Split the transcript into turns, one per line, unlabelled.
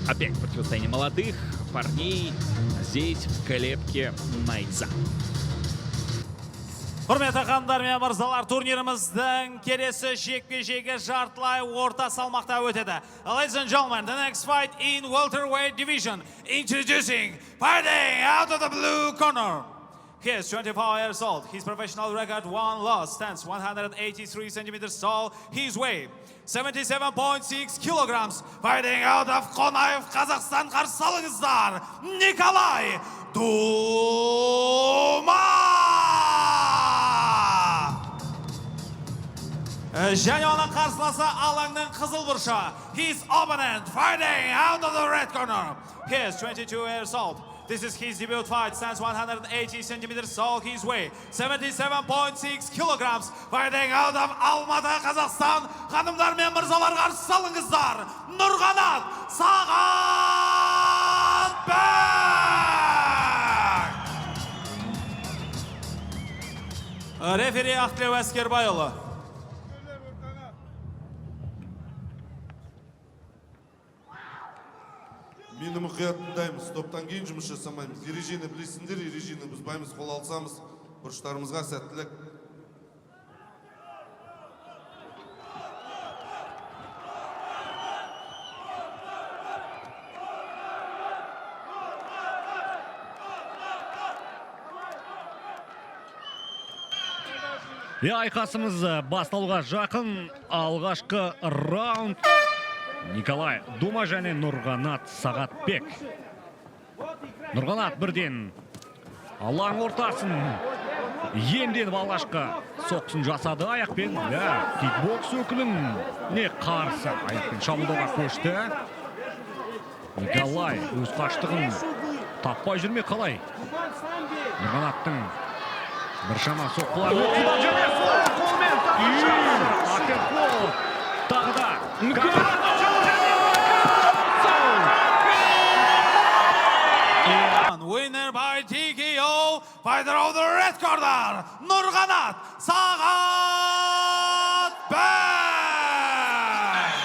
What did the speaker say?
Опять противостояние молодых парней здесь, в колебке Найтса.
Құрметті ханымдар мен мырзалар, турниріміздің келесі жекпе-жегі жартылай орта салмақта өтеді. Ladies and gentlemen, the next fight in welterweight division. Introducing, fighting out of the blue corner. He is 24 years old. His professional record, 1 loss, stands 183 centimeters tall. His weight, 77.6 kilograms. Fighting out of Qonaev, Kazakhstan, қарсы алыңыздар, Николай Дума! Және оның қарсыласы алаңның қызыл бұрышы. His opponent fighting out of the red corner. He is 22 years old. This is his debut fight, stands 180 centimeters tall. His weight, 77.6 kilograms. Fighting out of Алматы, Қазақстан. Ханымдар мен мырзалар, қарсы алыңыздар, Нұрғанат Сағатбек! Рефери Ақтілеу Әскербайұлы.
Мені мұқият тыңдаймыз, топтан кейін жұмыс жасамаймыз. Ережені білесіңдер, ережені бұзбаймыз, қол алсамыз, бұрыштарымызға сәттілік.
Айқасымыз басталуға жақын. Алғашқы раунд. Николай Дума және Нұрғанат Сағатбек. Нұрғанат бірден алаң ортасын емденіп алғашқы соқсын жасады аяқпен. Кикбокс өкіліне қарсы аяқпен шабуылдауға көшті. Николай өз қаштығын таппай жүрме қалай. Нұрғанаттың біршама соққылар өтті және қолмен тағы да
Winner by TKO, fighter of the red corner, Nurganat Sagatbek!